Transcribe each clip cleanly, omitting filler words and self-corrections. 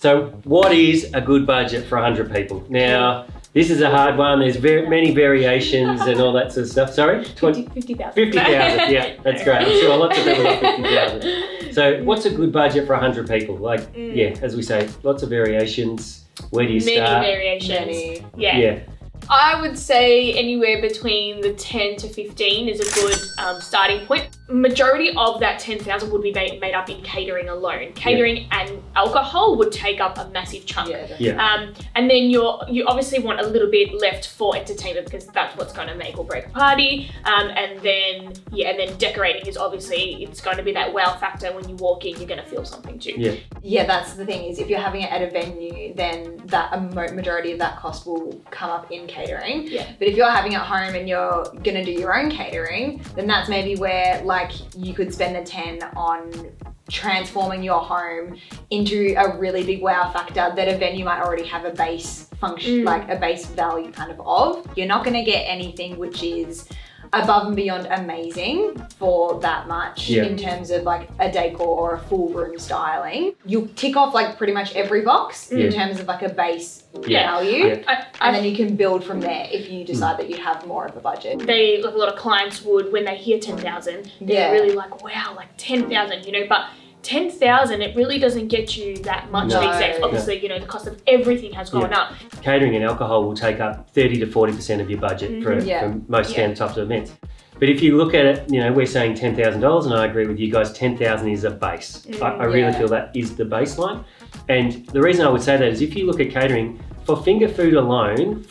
So what is a good budget for 100 people? Now, this is a hard one. There's many variations and all that sort of stuff. Sorry? 50,000. 50,000, yeah, that's great. I'm sure lots of people got 50,000. So what's a good budget for 100 people? Like, yeah, as we say, lots of variations. Where do you start? Many variations. Yeah. I would say anywhere between the 10 to 15 is a good starting point. Majority of that 10,000 would be made up in catering alone. Catering and alcohol would take up a massive chunk. And then you obviously want a little bit left for entertainment because that's what's going to make or break a party. And then decorating is obviously, it's going to be that wow factor. When you walk in, you're going to feel something too. Yeah, that's the thing is if you're having it at a venue, then that a majority of that cost will come up in catering. But if you're having it at home and you're going to do your own catering, then that's maybe where like you could spend the 10 on transforming your home into a really big wow factor that a venue might already have a base function, like a base value kind of. You're not going to get anything which is above and beyond amazing for that much in terms of like a decor or a full room styling. You'll tick off like pretty much every box in terms of like a base value, and then you can build from there if you decide that you have more of a budget. Like a lot of clients would, when they hear 10,000, they're really like, wow, like 10,000, but 10,000, it really doesn't get you that much these days. Obviously, the cost of everything has gone up. Catering and alcohol will take up 30 to 40% of your budget for most standard types of events. But if you look at it, we're saying $10,000, and I agree with you guys, 10,000 is a base. I really feel that is the baseline. And the reason I would say that is if you look at catering, for finger food alone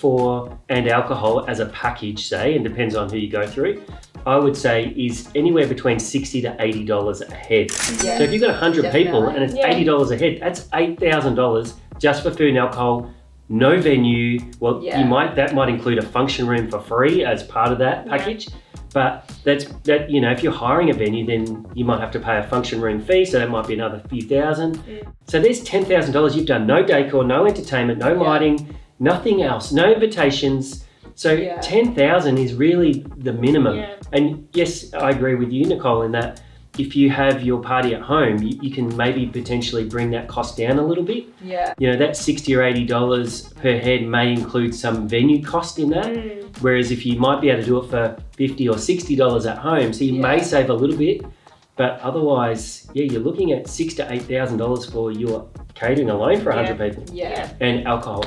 and alcohol as a package, say, and depends on who you go through, I would say is anywhere between $60 to $80 a head. So if you've got 100 people and it's $80 a head, that's $8,000 just for food and alcohol, no venue. Well, that might include a function room for free as part of that package. But if you're hiring a venue, then you might have to pay a function room fee, so that might be another few thousand. So there's $10,000. You've done no decor, no entertainment, no lighting, nothing else, no invitations. So 10,000 is really the minimum. And yes, I agree with you, Nicole, in that if you have your party at home, you can maybe potentially bring that cost down a little bit. That $60 or $80 per head may include some venue cost in that. Whereas if you might be able to do it for $50 or $60 at home, so you may save a little bit, but otherwise, you're looking at $6,000 to $8,000 for your catering alone for 100 people. And alcohol.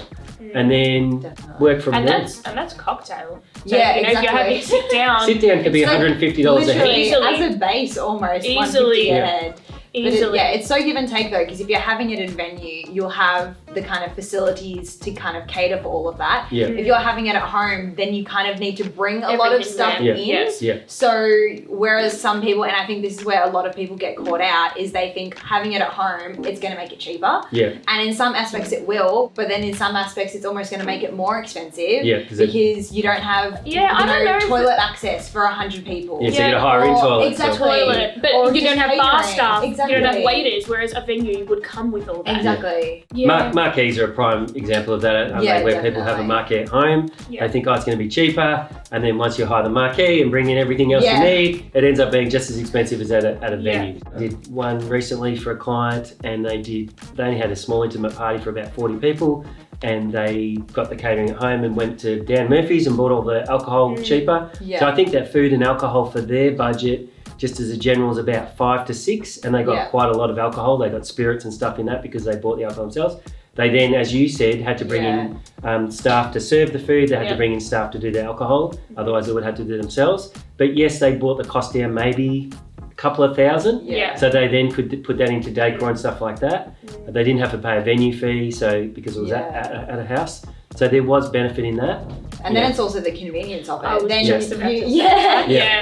And then work from there. And that's cocktail. So, exactly. If you're having sit down could be $150 a head. Easily, as a base almost. Easily. $150 a head. Easily. It's so give and take though, because if you're having it in venue, you'll have the kind of facilities to kind of cater for all of that. If you're having it at home, then you kind of need to bring a lot of stuff in. So whereas some people, and I think this is where a lot of people get caught out, is they think having it at home, it's going to make it cheaper. And in some aspects it will, but then in some aspects it's almost going to make it more expensive because you don't have toilet access for 100 people. So you got to hire in toilets. Exactly. But you don't have bar staff. Exactly. You don't have waiters, whereas a venue would come with all that. Exactly. Marquees are a prime example of that, where people have a marquee at home. They think, it's going to be cheaper, and then once you hire the marquee and bring in everything else you need, it ends up being just as expensive as at a venue. I did one recently for a client, and they only had a small intimate party for about 40 people, and they got the catering at home and went to Dan Murphy's and bought all the alcohol cheaper. So I think that food and alcohol for their budget, just as a general, is about 5 to 6, and they got quite a lot of alcohol. They got spirits and stuff in that because they bought the alcohol themselves. They then, as you said, had to bring in staff to serve the food. They had to bring in staff to do the alcohol. Otherwise, they would have to do it themselves. But yes, they brought the cost down maybe a couple of thousand. So they then could put that into decor and stuff like that. They didn't have to pay a venue fee, because it was at a house. So there was benefit in that. And then it's also the convenience of it.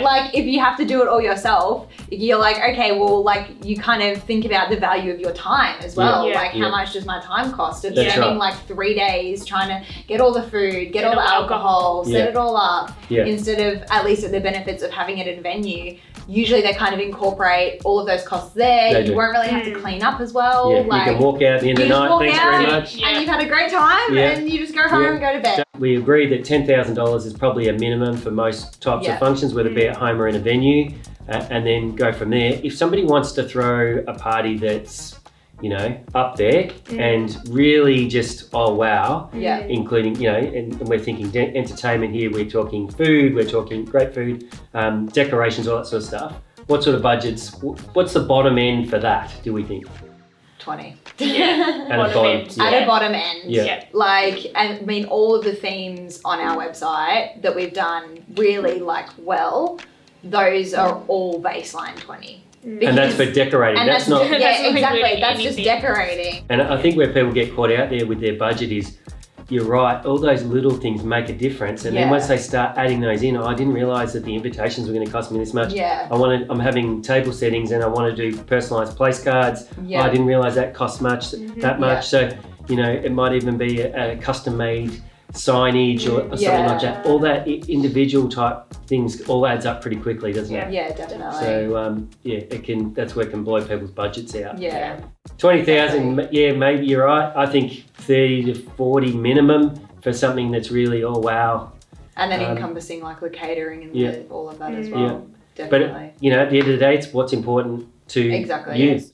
Like if you have to do it all yourself, you're like, okay, well, like you kind of think about the value of your time as well. How much does my time cost of spending like 3 days trying to get all the food, get all the alcohol, set it all up, instead of at least the benefits of having it at a venue. Usually they kind of incorporate all of those costs there. You won't really have to clean up as well. You can walk out at the end of the night, thanks very much. And you've had a great time and you just go home and go to bed. We agree that $10,000 is probably a minimum for most types of functions, whether it be at home or in a venue, and then go from there. If somebody wants to throw a party that's you know, up there and really just, oh wow. Yeah. Including, you know, and we're thinking entertainment here, we're talking food, we're talking great food, decorations, all that sort of stuff. What sort of budgets, what's the bottom end for that, do we think? 20. Yeah. At a bottom end. Yeah. Like, I mean, all of the themes on our website that we've done really like well, those are all baseline 20. And that's for decorating. And that's not. Yeah, exactly. That's anything. just decorating. And I think where people get caught out there with their budget is, you're right, all those little things make a difference. And then once they start adding those in, I didn't realise that the invitations were going to cost me this much. Yeah. I'm having table settings and I want to do personalised place cards. Yeah. I didn't realise that costs that much. So, you know, it might even be a custom made signage or something like that. All that individual type things all adds up pretty quickly, doesn't it? Yeah, definitely. So it can. That's where it can blow people's budgets out. Yeah. 20,000. Yeah, maybe you're right. I think 30 to 40 minimum for something that's really wow. And then encompassing like the catering and all of that as well. Yeah. Definitely. But you know, at the end of the day, it's what's important to you. Yes.